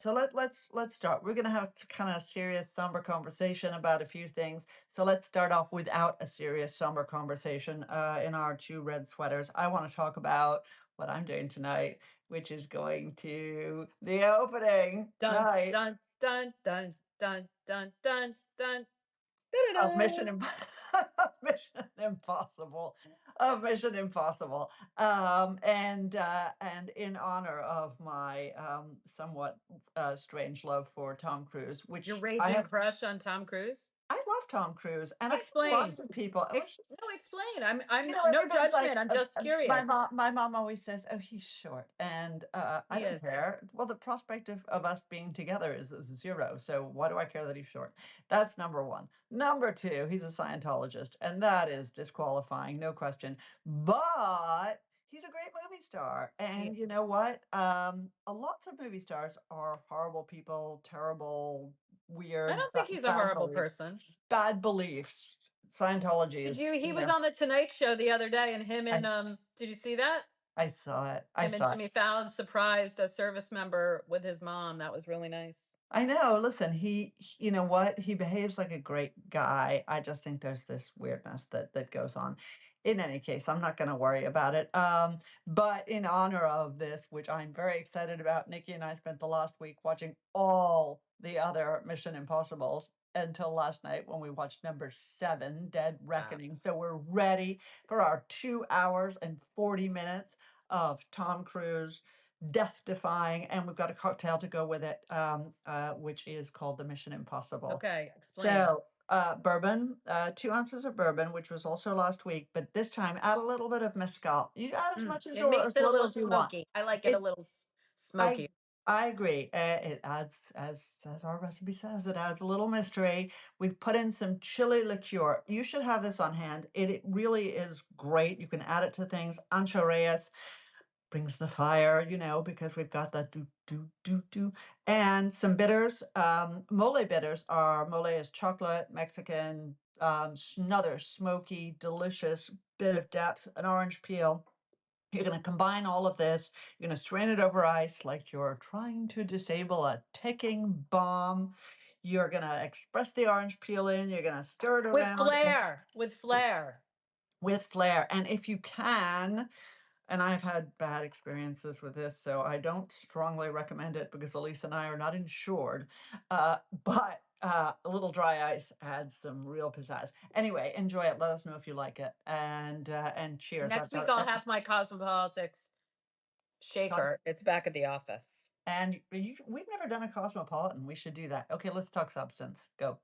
So let's start. We're gonna have kind of serious, somber conversation about a few things. So let's start off without a serious, somber conversation. In our two red sweaters, I want to talk about what I'm doing tonight, which is going to the opening Dun, night dun, dun, dun, dun, dun, dun, dun, of da-da-da. Mission Impossible, Mission Impossible, and in honor of my somewhat strange love for Tom Cruise, Your which I raging have. crush on Tom Cruise? I love Tom Cruise, and I think Explain. lots of people. It was just, No, explain. I'm no everybody's judgment. like, I'm just curious. my mom always says, "Oh, he's short," and I He don't is. care. Well, the prospect of us being together is zero. So why do I care that he's short? That's number one. Number two, he's a Scientologist, and that is disqualifying, no question. But he's a great movie star, He, and you know what? Lots of movie stars are horrible people, terrible, I weird, don't think he's a bad horrible beliefs. person. Bad beliefs. Scientology Did is, you he was on the Tonight Show the other day and him I and did you see that? I saw it. I Him and saw it. Jimmy Fallon surprised a service member with his mom. That was really nice. I know. Listen, you know what? He behaves like a great guy. I just think there's this weirdness that goes on. In any case, I'm not going to worry about it. But in honor of this, which I'm very excited about, Nikki and I spent the last week watching all the other Mission Impossibles until last night when we watched number 7, Dead Wow. Reckoning. So we're ready for our 2 hours and 40 minutes of Tom Cruise death defying, and we've got a cocktail to go with it, which is called the Mission Impossible. Okay, explain. So, bourbon, 2 ounces of bourbon, which was also last week, but this time add a little bit of mezcal. You add as much as It or makes as it a little little as you want. smoky. I like it a It, little I, smoky. I agree. It adds, as our recipe says, it adds a little mystery. We've put in some chili liqueur. You should have this on hand. It really is great. You can add it to things. Ancho Reyes brings the fire, because we've got that do do do do, and some bitters. Mole bitters are mole is chocolate, Mexican, another smoky, delicious bit of depth, an orange peel. You're going to combine all of this. You're going to strain it over ice like you're trying to disable a ticking bomb. You're going to express the orange peel in. You're going to stir it With around flair. With flair. with flair. And if you can, and I've had bad experiences with this, so I don't strongly recommend it because Elise and I are not insured. But a little dry ice adds some real pizzazz. Anyway, enjoy it. Let us know if you like it. And cheers. Next week I'll have my Cosmopolitics Cos- shaker. It's back at the office. we've never done a cosmopolitan. We should do that. Okay, let's talk substance. Go.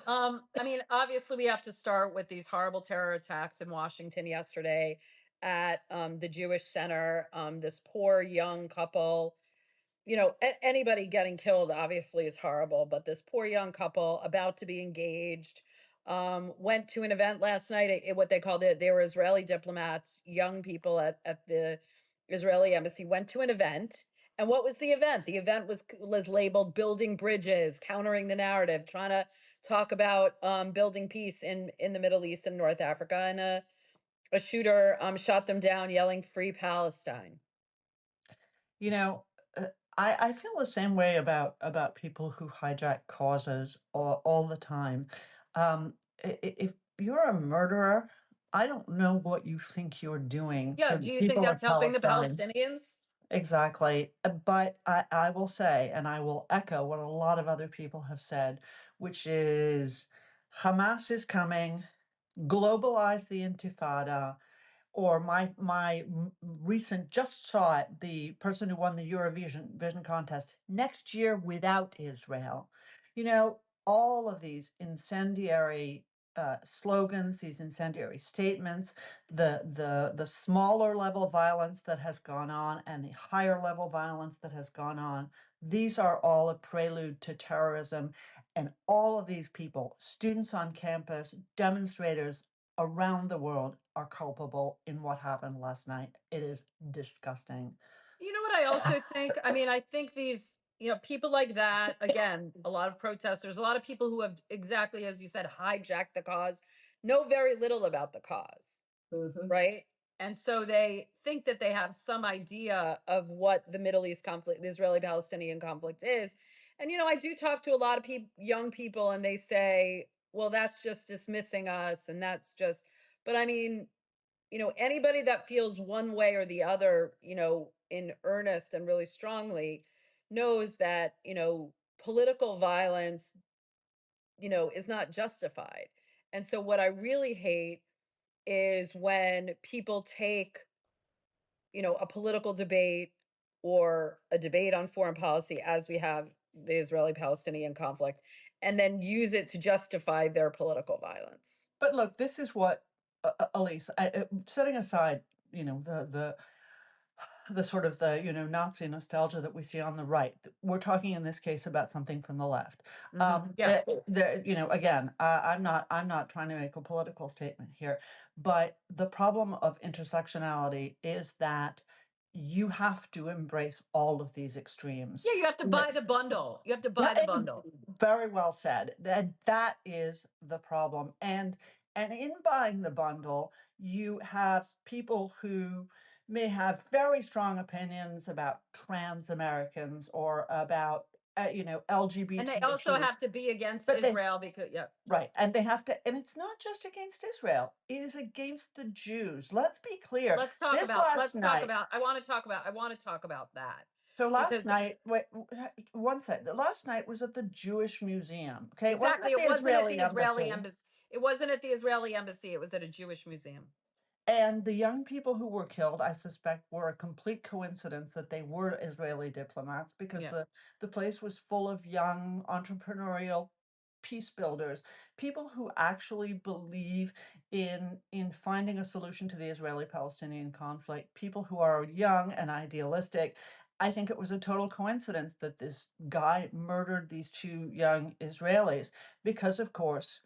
I mean, obviously we have to start with these horrible terror attacks in Washington yesterday at the Jewish Center. This poor young couple, anybody getting killed obviously is horrible, but this poor young couple about to be engaged went to an event last night. What they called it, they were Israeli diplomats, young people at the Israeli embassy went to an event. And what was the event? The event was labeled "Building Bridges," countering the narrative, trying to talk about building peace in the Middle East and North Africa. And a shooter shot them down, yelling "Free Palestine." You know, I feel the same way about people who hijack causes all the time. If you're a murderer, I don't know what you think you're doing Yeah, for the do you think people that's of helping the Palestine. Palestinians? Exactly. But I will say, and I will echo what a lot of other people have said, which is Hamas is coming, globalize the Intifada, or my recent just saw it, the person who won the Eurovision Vision contest next year without Israel. You know, all of these incendiary slogans, these incendiary statements, the smaller level violence that has gone on and the higher level violence that has gone on. These are all a prelude to terrorism. And all of these people, students on campus, demonstrators, around the world are culpable in what happened last night. It is disgusting. You know what I also think? I mean, I think these, people like that, again, a lot of protesters, a lot of people who have exactly as you said, hijacked the cause, know very little about the cause, Mhm. right? And so they think that they have some idea of what the Middle East conflict, the Israeli Palestinian conflict is. And, I do talk to a lot of people, young people, and they say, well, that's just dismissing us. And that's just, but I mean, anybody that feels one way or the other, in earnest and really strongly knows that, political violence, is not justified. And so what I really hate is when people take, a political debate or a debate on foreign policy as we have the Israeli Palestinian conflict and then use it to justify their political violence. But look, this is what, Elise, setting aside, the sort of Nazi nostalgia that we see on the right. We're talking in this case about something from the left. Yeah. Again, I'm not trying to make a political statement here, but the problem of intersectionality is that you have to embrace all of these extremes. Yeah, you have to buy the bundle. You have to buy the bundle. Very well said. That is the problem. And in buying the bundle, you have people who may have very strong opinions about trans Americans or about And they LGBT also issues, have to be against but they Israel because, yeah. right, and they have to, and it's not just against Israel, it is against the Jews. Let's be clear. This last night, I want to talk about that so last because night, wait, one second. The last night was at the Jewish Museum. Okay, it wasn't exactly, at the it wasn't at Israeli the Israeli embassy. embassy. It wasn't at the Israeli embassy. It was at a Jewish museum. And the young people who were killed, I suspect, were a complete coincidence that they were Israeli diplomats because Yeah. the place was full of young entrepreneurial peace builders, people who actually believe in finding a solution to the Israeli-Palestinian conflict, people who are young and idealistic. I think it was a total coincidence that this guy murdered these two young Israelis because, of course,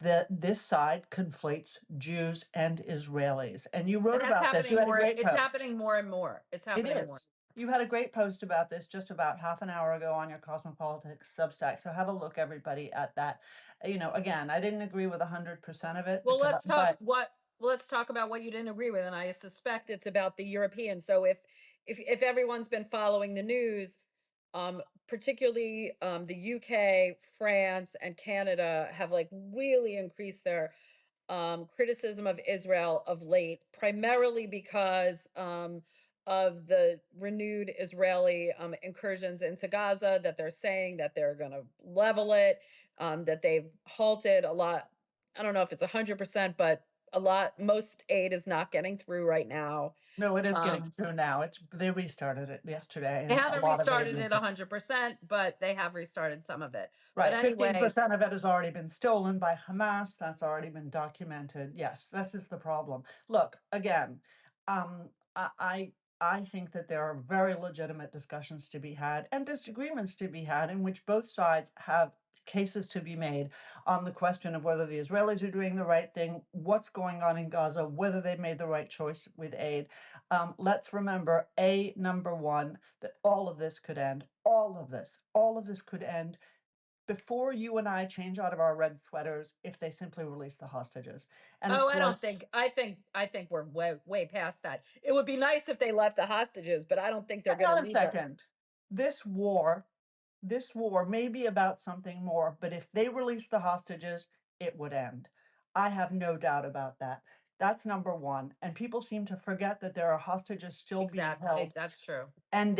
that this side conflates Jews and Israelis. And you And wrote that's about this. You happening had a more. great It's post. happening more and more. It's It happening more. is. You had a great post about this just about half an hour ago on your Cosmopolitics Substack. So have a look, everybody, at that. Again, I didn't agree with 100% of it Well, because, but let's talk about what you didn't agree with, and I suspect it's about the European. So if everyone's been following the news, particularly the UK, France, and Canada have like really increased their criticism of Israel of late, primarily because of the renewed Israeli incursions into Gaza, that they're saying that they're going to level it, that they've halted a lot. I don't know if it's 100%, but a lot, most aid is not getting through right now. no, it is getting Um, through now. They restarted it yesterday, they and a haven't lot of aid restarted is it 100%, but they have restarted some of it. But right. anyway, 15% of it has already been stolen by Hamas. That's already been documented. Yes, this is the problem. Look, again, um, I, I I think that there are very legitimate discussions to be had and disagreements to be had in which both sides have cases to be made on the question of whether the Israelis are doing the right thing, what's going on in Gaza, whether they made the right choice with aid. Let's remember, number one, that all of this could end. All of this could end before you and I change out of our red sweaters if they simply release the hostages. And of oh, I don't course, think. I think we're way past that. It would be nice if they left the hostages, but I don't think they're hang going to on a leave them. second. This war, this war may be about something more, but if they release the hostages, it would end. I have no doubt about that. That's number one. And people seem to forget that there are hostages still being Exactly, held, that's true. and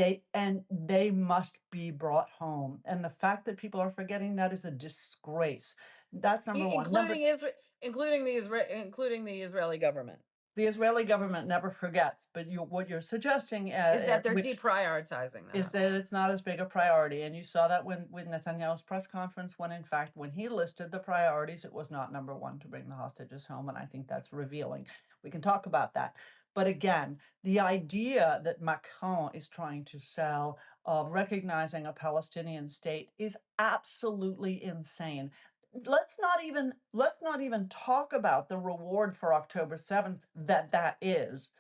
they must be brought home. And the fact that people are forgetting that is a disgrace. That's number one. Including Israel, including the Israeli government, The Israeli government never forgets, but what you're suggesting, is that they're which deprioritizing is that. that it's not as big a priority. And you saw that when with Netanyahu's press conference, when in fact, when he listed the priorities, it was not number one to bring the hostages home. And I think that's revealing. We can talk about that. But again, the idea that Macron is trying to sell of recognizing a Palestinian state is absolutely insane. Let's not even talk about the reward for October 7th that is.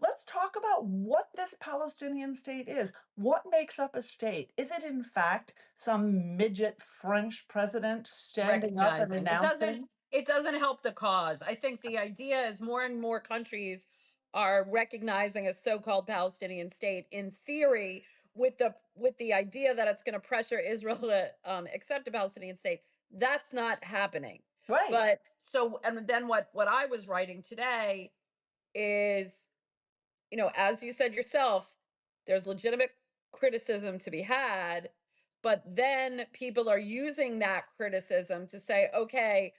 Let's talk about what this Palestinian state is. What makes up a state? Is it, in fact, some midget French president standing up and Recognizing it doesn't announcing? it doesn't help the cause. I think the idea is more and more countries are recognizing a so-called Palestinian state in theory with the idea that it's going to pressure Israel to accept a Palestinian state. That's not happening. Right. But so, and then what I was writing today is, as you said yourself, there's legitimate criticism to be had, but then people are using that criticism to say, okay,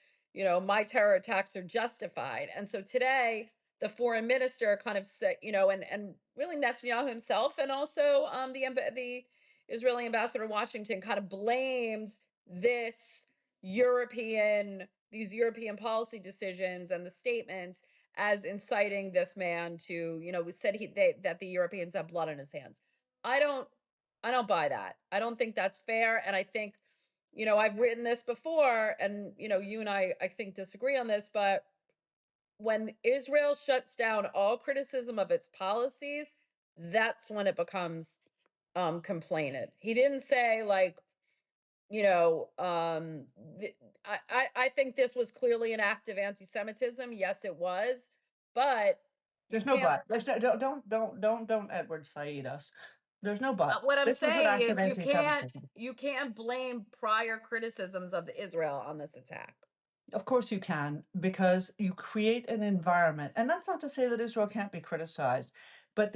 my terror attacks are justified. And so today, the foreign minister kind of said, and really Netanyahu himself, and also the Israeli ambassador in Washington kind of blamed this these European policy decisions and the statements as inciting this man to, said that the Europeans have blood on his hands. I don't, I don't buy that. I don't think that's fair, and I think, I've written this before, and you and I think disagree on this, but when Israel shuts down all criticism of its policies, that's when it becomes complainant. He didn't say like, you know, th- I think this was clearly an act of anti-Semitism. Yes, it was, but you There's no can't. but. There's no, don't Edward Said us. There's no but. What I'm This was an saying act of is, anti-Semitism. you can't blame prior criticisms of Israel on this attack. Of course you can, because you create an environment, and that's not to say that Israel can't be criticized, but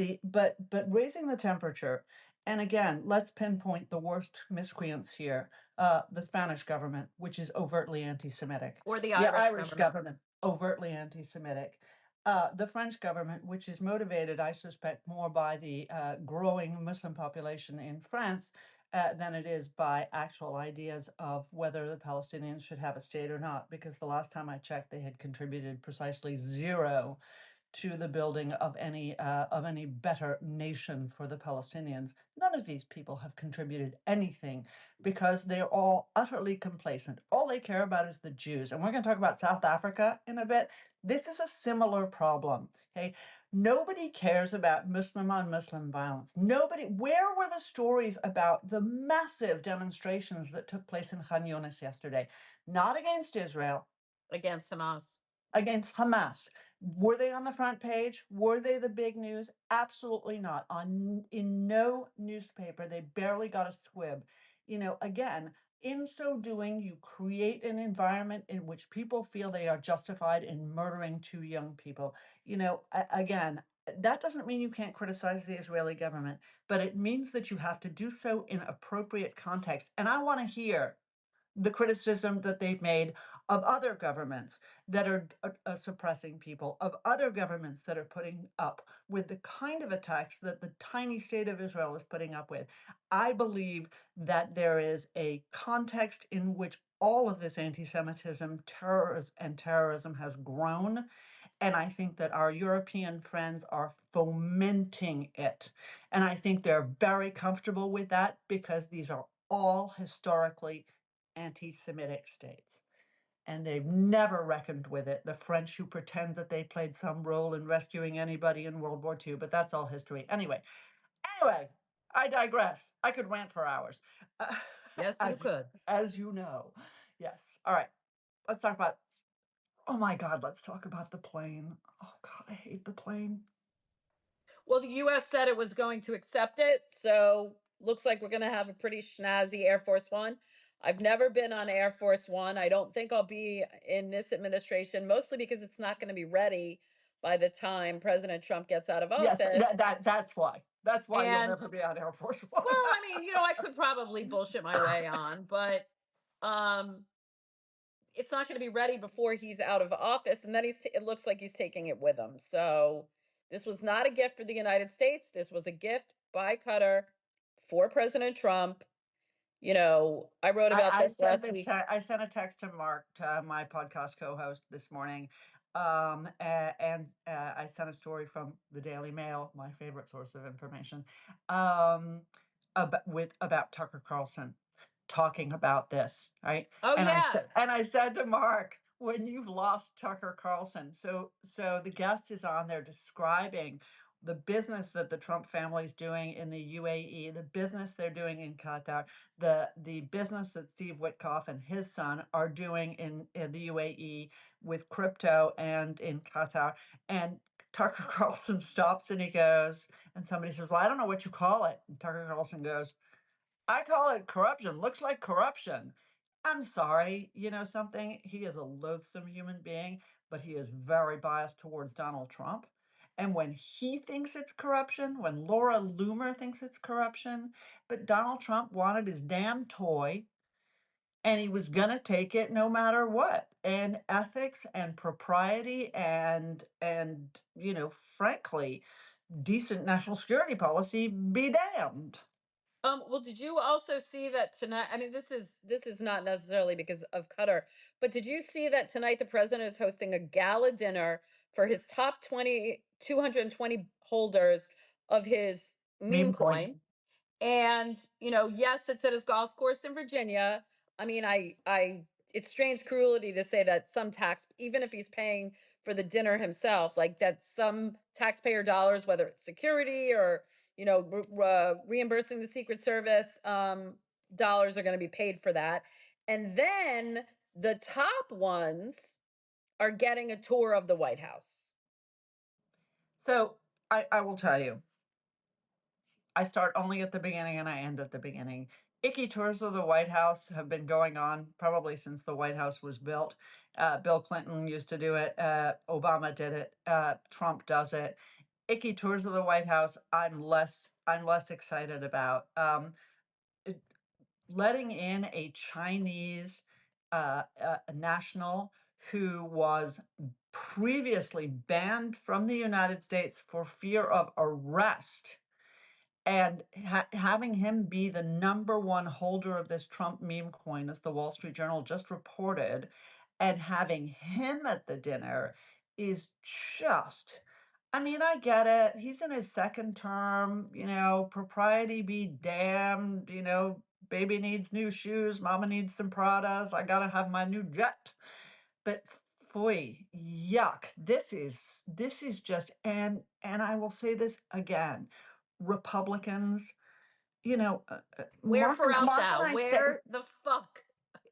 raising the temperature, and again, let's pinpoint the worst miscreants here: the Spanish government, which is overtly anti-Semitic; Or the the Irish Irish government. government, overtly anti-Semitic; the French government, which is motivated, I suspect, more by the growing Muslim population in France than it is by actual ideas of whether the Palestinians should have a state or not, because the last time I checked, they had contributed precisely zero to the building of any better nation for the Palestinians. None of these people have contributed anything, because they're all utterly complacent. All they care about is the Jews. And we're going to talk about South Africa in a bit. This is a similar problem. Okay. Nobody cares about Muslim on Muslim violence. Nobody. Where were the stories about the massive demonstrations that took place in Khan Yunis yesterday? Not against Israel, Against Hamas. against Hamas. Were they on the front page? Were they the big news? Absolutely not. In no newspaper, they barely got a squib. Again, in so doing, you create an environment in which people feel they are justified in murdering two young people. Again, that doesn't mean you can't criticize the Israeli government, but it means that you have to do so in appropriate context. And I want to hear the criticism that they've made of other governments that are suppressing people, of other governments that are putting up with the kind of attacks that the tiny state of Israel is putting up with. I believe that there is a context in which all of this anti-Semitism, terrorism has grown. And I think that our European friends are fomenting it. And I think they're very comfortable with that, because these are all historically anti-Semitic states. And they've never reckoned with it. The French, who pretend that they played some role in rescuing anybody in World War II, but that's all history. Anyway, I digress. I could rant for hours, uh, Yes, you as could. as you know. Yes. All right. Let's talk about. Oh my God. Let's talk about the plane. Oh God, I hate the plane. Well, the U.S. said it was going to accept it, so looks like we're going to have a pretty schnazzy Air Force One. I've never been on Air Force One. I don't think I'll be in this administration, mostly because it's not going to be ready by the time President Trump gets out of Yes, office. that's why. That's why you'll And never be on Air Force well, One. I mean, I could probably bullshit my way on, but um it's not going to be ready before he's out of office, and then it looks like he's taking it with him. So this was not a gift for the United States. This was a gift by Qatar for President Trump. I wrote about this last week. I sent a text to Mark, to my podcast co-host, this morning, and I sent a story from the Daily Mail, my favorite source of information, um, about Tucker Carlson talking about this, right? Oh yeah. And I said to Mark, when you've lost Tucker Carlson, so the guest is on there describing the business that the Trump family is doing in the UAE, the business they're doing in Qatar, the business that Steve Witkoff and his son are doing in the UAE with crypto and in Qatar. And Tucker Carlson stops and he goes, and somebody says, "Well, I don't know what you call it." And Tucker Carlson goes, "I call it corruption. Looks like corruption." I'm sorry, you know something? He is a loathsome human being, but he is very biased towards Donald Trump. And when he thinks it's corruption, when Laura Loomer thinks it's corruption, but Donald Trump wanted his damn toy and he was going to take it no matter what. And ethics and propriety and frankly, decent national security policy be damned. Well, did you also see that tonight? I mean, this is not necessarily because of Qatar, but did you see that tonight the president is hosting a gala dinner for his top 220 holders of his meme Meme coin. coin? And, yes, it's at his golf course in Virginia. I mean, it's strange cruelty to say that some tax, even if he's paying for the dinner himself, like that some taxpayer dollars, whether it's security or, reimbursing the Secret Service, dollars are going to be paid for that. And then the top ones are getting a tour of the White House. So I will tell you, I start only at the beginning and I end at the beginning. Icky tours of the White House have been going on probably since the White House was built. Bill Clinton used to do it. Obama did it. Trump does it. Icky tours of the White House. I'm less excited about. It- Letting in a Chinese national who was previously banned from the United States for fear of arrest and having him be the number one holder of this Trump meme coin, as the Wall Street Journal just reported, and having him at the dinner is just, I mean, I get it. He's in his second term, propriety be damned, baby needs new shoes, mama needs some Pradas, I gotta have my new jet. But pfui, yuck. This is just, and I will say this again. Republicans, Where Mark for and out Mark and thou? I say, Where the fuck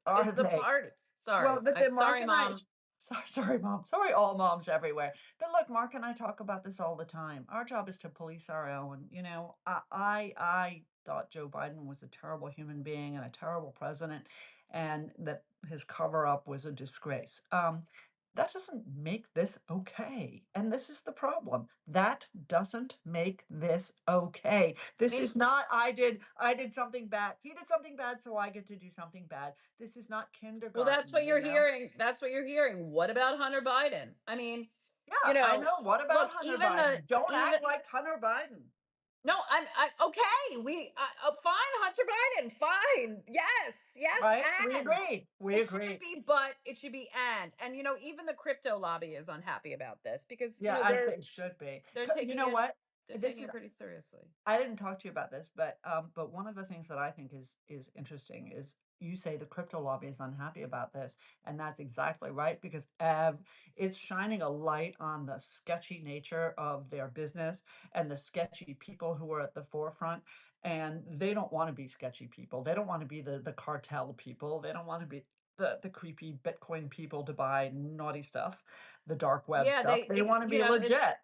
are is the they? party? Well, Sorry. but I'm then Mark sorry, and I, mom. sorry, mom, sorry, all moms everywhere. But look, Mark and I talk about this all the time. Our job is to police our own. I thought Joe Biden was a terrible human being and a terrible president, and that his cover up was a disgrace. That doesn't make this okay. And this is the problem. That doesn't make this okay. I This mean, is not I did something bad. He did something bad, so I get to do something bad. This is not well, that's what kindergarten, you're hearing. That's what you're hearing. What about Hunter Biden? I mean, you Yeah, I know, know. What about look, Hunter Biden? Don't even act like Hunter Biden. no, I okay. Fine, Hunter Biden, fine. Yes, yes, Right? We and agree. We it shouldn't agree. be, but it should be and even the crypto lobby is unhappy about this because Yeah, as they should be. they're You taking know it what? they're This taking is it pretty seriously. I didn't talk to you about this, but one of the things that I think is interesting is you say the crypto lobby is unhappy about this, and that's exactly right because it's shining a light on the sketchy nature of their business and the sketchy people who are at the forefront. And they don't want to be sketchy people. They don't want to be the cartel people. They don't want to be the creepy Bitcoin people to buy naughty stuff, the dark web Yeah, stuff. They want to be legit. it's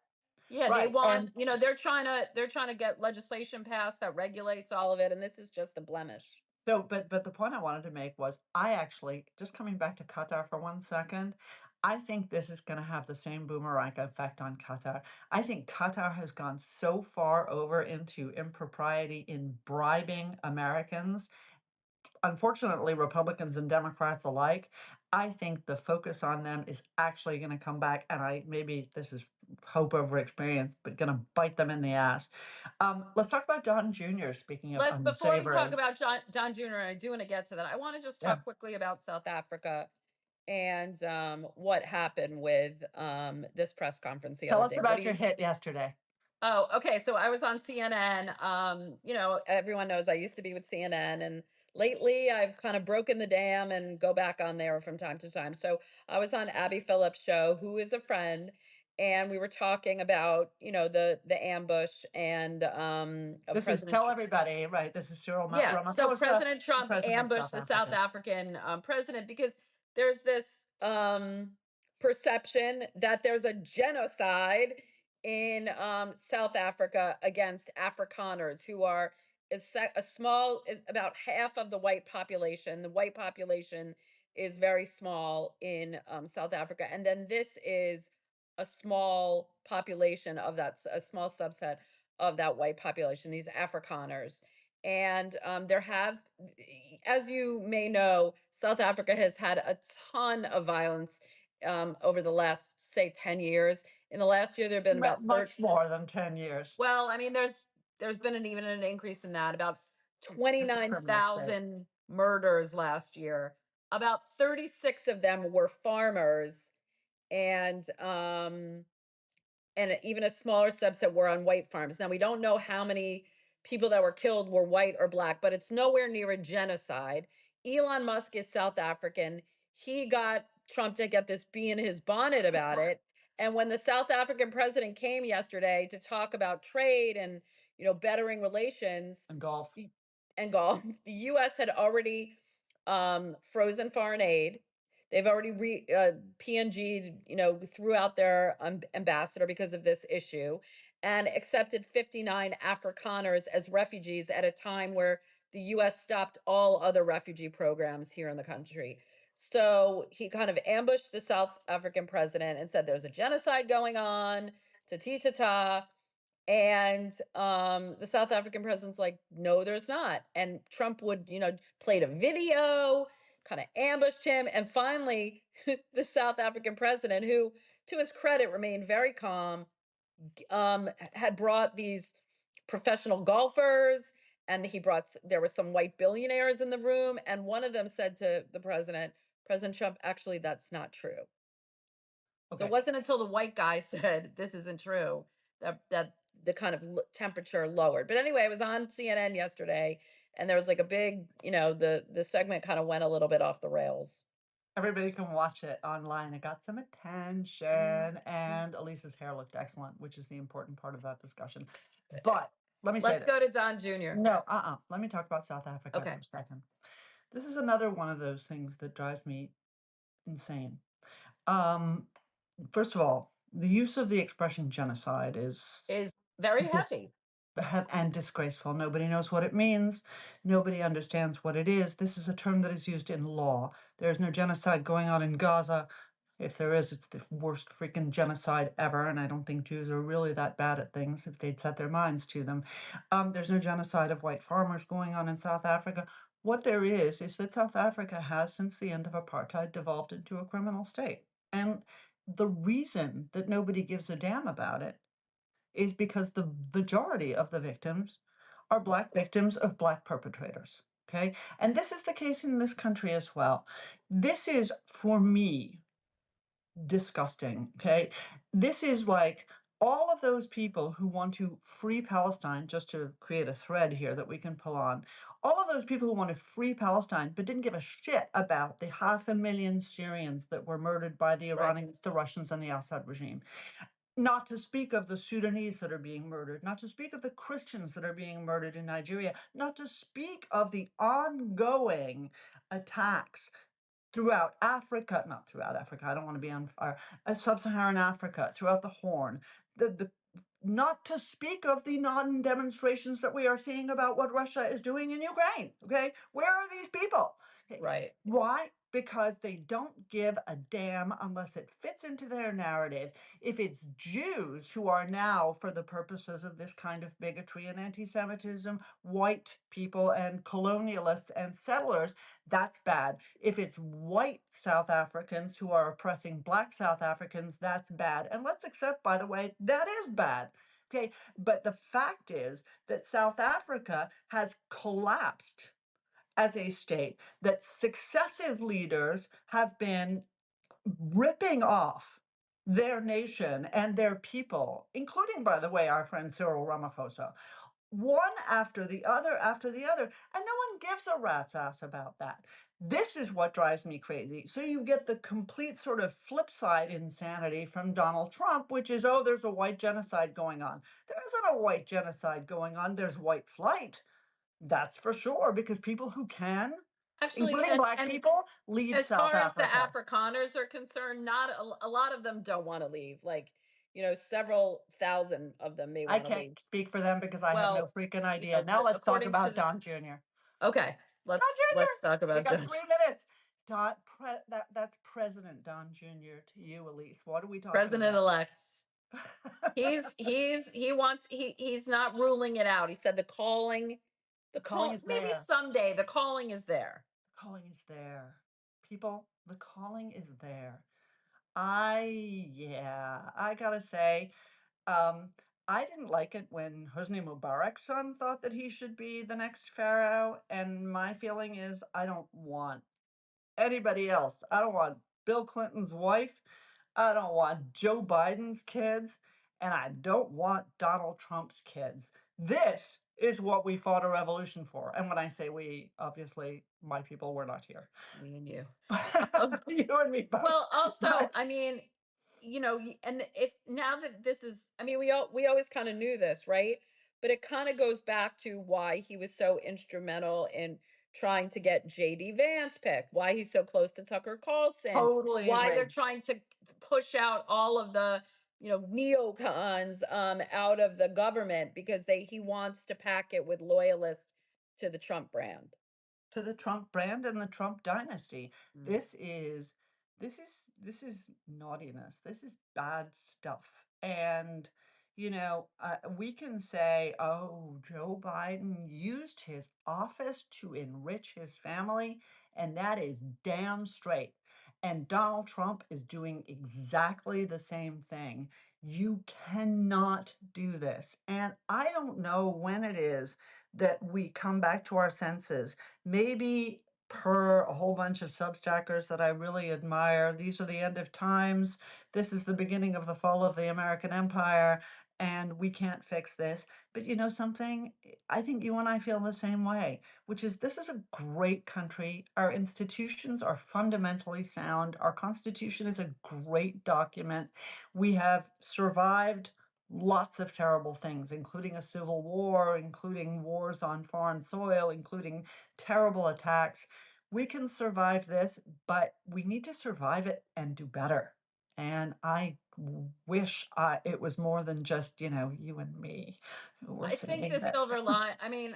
yeah, they Right. want, And they're trying to get legislation passed that regulates all of it, and this is just a blemish. so, but the point I wanted to make was I actually, just coming back to Qatar for 1 second, I think this is going to have the same boomerang effect on Qatar. I think Qatar has gone so far over into impropriety in bribing Americans, unfortunately, Republicans and Democrats alike. I think the focus on them is actually going to come back, and maybe this is hope over experience, but going to bite them in the ass. Let's talk about Don Jr. Speaking of Let's Before we talk unsavory, about Don Jr., and I do want to get to that, I want to just yeah. talk quickly about South Africa and what happened with this press conference the Tell other us day. What about do your you hit yesterday. Oh, okay. So I was on CNN. Everyone knows I used to be with CNN, and lately I've kind of broken the dam and go back on there from time to time. So I was on Abby Phillips' show, who is a friend, and we were talking about, the ambush and of This is President. tell everybody, right? This is Cyril Yeah. So Ramaphosa, President the Trump president of ambushed South the South Africa. African president because there's this perception that there's a genocide in South Africa against Afrikaners, who are a small, is about half of the white population. The white population is very small in South Africa, and then this is a small population of that, a small subset of that white population. These Afrikaners, and there have, as you may know, South Africa has had a ton of violence over the last, say, 10 years. In the last year, there have been about 30. Much more than 10 years. Well, I mean, there's been even an increase in that, about It's a criminal state. 29,000 murders last year. About 36 of them were farmers, and even a smaller subset were on white farms. Now, we don't know how many people that were killed were white or black, but it's nowhere near a genocide. Elon Musk is South African. He got Trump to get this bee in his bonnet about it. And when the South African president came yesterday to talk about trade and, bettering relations, And golf. the- and golf, the U.S. had already frozen foreign aid. They've already PNG'd, threw out their ambassador because of this issue, and accepted 59 Afrikaners as refugees at a time where the US stopped all other refugee programs here in the country. So he kind of ambushed the South African president and said there's a genocide going on, ta ti ta ta. And the South African president's like, no, there's not. And Trump would, played a video, kind of ambushed him. And finally, the South African president, who, to his credit, remained very calm, had brought these professional golfers, and there were some white billionaires in the room. And one of them said to the president, President Trump, actually, that's not true. So it Okay. wasn't until the white guy said this isn't true that the kind of temperature lowered. But anyway, it was on CNN yesterday, and there was like a big, the segment kind of went a little bit off the rails. Everybody can watch it online. It got some attention, and Elise's hair looked excellent, which is the important part of that discussion. But let me say Let's go this. to Don Jr. No, let me talk about South Africa for Okay. a second. This is another one of those things that drives me insane. Um, First of all, the use of the expression genocide is Is very dis heavy. and disgraceful. Nobody knows what it means. Nobody understands what it is. This is a term that is used in law. There is no genocide going on in Gaza. If there is, it's the worst freaking genocide ever, and I don't think Jews are really that bad at things if they'd set their minds to them. There's no genocide of white farmers going on in South Africa. What there is that South Africa has, since the end of apartheid, devolved into a criminal state. And the reason that nobody gives a damn about it is because the majority of the victims are Black victims of Black perpetrators. Okay. And this is the case in this country as well. This is, for me, disgusting. Okay. This is like all of those people who want to free Palestine, just to create a thread here that we can pull on, all of those people who want to free Palestine but didn't give a shit about the 500,000 Syrians that were murdered by the Right. Iranians, the Russians, and the Assad regime. Not to speak of the Sudanese that are being murdered, not to speak of the Christians that are being murdered in Nigeria, not to speak of the ongoing attacks throughout Africa, not throughout Africa, I don't want to be on fire, sub-Saharan Africa, throughout the Horn, the not to speak of the non-demonstrations that we are seeing about what Russia is doing in Ukraine. Okay, where are these people? Okay. Right. Why? Because they don't give a damn unless it fits into their narrative. If it's Jews who are now, for the purposes of this kind of bigotry and anti-Semitism, white people and colonialists and settlers, that's bad. If it's white South Africans who are oppressing Black South Africans, that's bad. And let's accept, by the way, that is bad. Okay, but the fact is that South Africa has collapsed as a state, that successive leaders have been ripping off their nation and their people, including, by the way, our friend Cyril Ramaphosa, one after the other, and no one gives a rat's ass about that. This is what drives me crazy. So you get the complete sort of flip side insanity from Donald Trump, which is, oh, there's a white genocide going on. There isn't a white genocide going on. There's white flight. That's for sure, because people who can, Actually, including and Black and people, leave as South far as the Africa. Afrikaners are concerned, not a lot of them don't want to leave. Like, several thousand of them may I want to can't leave. speak for them because I have no Well, freaking idea. Now but let's talk according to about the Don Jr. okay, Don let's Jr. talk We about got Judge 3 minutes. That's President Don Jr. to you, Elise. What are we talking President about? elect. He's not ruling it out. He said the The calling call is maybe there. someday the calling is there. The calling is there. People, the calling is there. I gotta say, um, I didn't like it when Hosni Mubarak's son thought that he should be the next pharaoh, and my feeling is I don't want anybody else. I don't want Bill Clinton's wife. I don't want Joe Biden's kids. And I don't want Donald Trump's kids. This is what we fought a revolution for. And when I say we, obviously, my people were not here. Me and you. Um, You and me both. Well, also, But I mean, and if now that this is, I mean, we always kind of knew this, right? But it kind of goes back to why he was so instrumental in trying to get JD Vance picked, why he's so close to Tucker Carlson, totally why they're agree. trying to push out all of the, neocons out of the government because he wants to pack it with loyalists to the Trump brand. To the Trump brand and the Trump dynasty. Mm. This is naughtiness. This is bad stuff. And we can say, "Oh, Joe Biden used his office to enrich his family," and that is damn straight. And Donald Trump is doing exactly the same thing. You cannot do this. And I don't know when it is that we come back to our senses. Maybe per a whole bunch of substackers that I really admire. These are the end of times. This is the beginning of the fall of the American empire, and we can't fix this. But you know something? I think you and I feel the same way, which is this is a great country. Our institutions are fundamentally sound. Our Constitution is a great document. We have survived lots of terrible things, including a civil war, including wars on foreign soil, including terrible attacks. We can survive this, but we need to survive it and do better. And I wish it was more than just, you and me who were I think saying the this. silver line, I mean,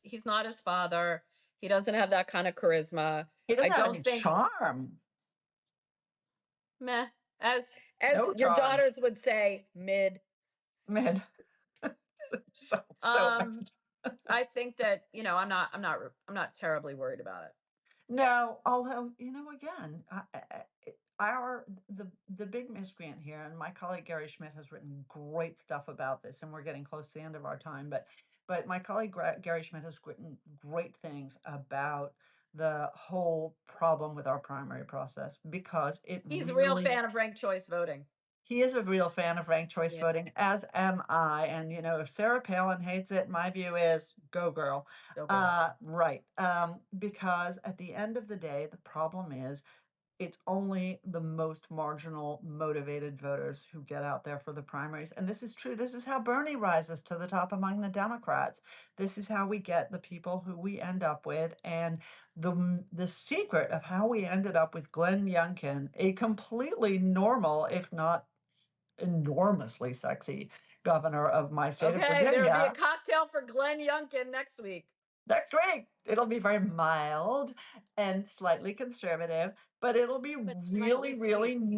he's not his father. He doesn't have that kind of charisma. He I doesn't have don't any think charm. meh. As No your charm. daughters would say, mid. Mid. So Um, mid. I think that, I'm not terribly worried about it. No, although, again, the big miscreant here, and my colleague Gary Schmidt has written great stuff about this, and we're getting close to the end of our time, but my colleague Gary Schmidt has written great things about the whole problem with our primary process because it He's a real really fan of ranked choice voting. he is a real fan of ranked choice Yeah, voting, as am I. And if Sarah Palin hates it, my view is go girl. go girl. Right. Because at the end of the day, the problem is it's only the most marginal motivated voters who get out there for the primaries. And this is true. This is how Bernie rises to the top among the Democrats. This is how we get the people who we end up with. And the secret of how we ended up with Glenn Youngkin, a completely normal, if not enormously sexy governor of my state of Okay, there'll be a Virginia. cocktail for Glenn Youngkin next week. Next week, it'll be very mild and slightly conservative, but it'll be But really, slightly really sweet.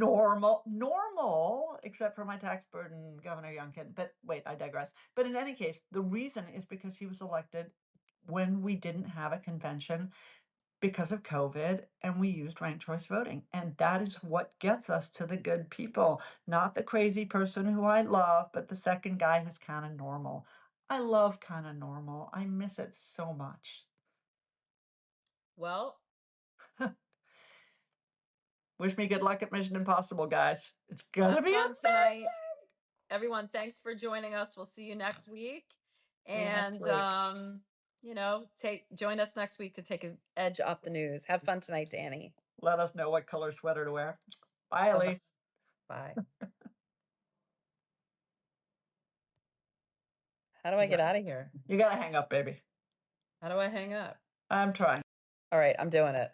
normal, except for my tax burden, Governor Youngkin. But wait, I digress. But in any case, the reason is because he was elected when we didn't have a convention because of COVID, and we used ranked choice voting. And that is what gets us to the good people, not the crazy person who I love, but the second guy who's kind of normal. I love kind of normal. I miss it so much. Well, Wish me good luck at Mission Impossible, guys. It's gonna have be fun tonight. amazing. Everyone, thanks for joining us. We'll see you next week. See you next And week. take join us next week to take an edge off the news. Have fun tonight, Danny. Let us know what color sweater to wear. Bye, Bye-bye. Elise. Bye. How do I You get got out of here? you gotta hang up, baby. How do I hang up? I'm trying. All right, I'm doing it.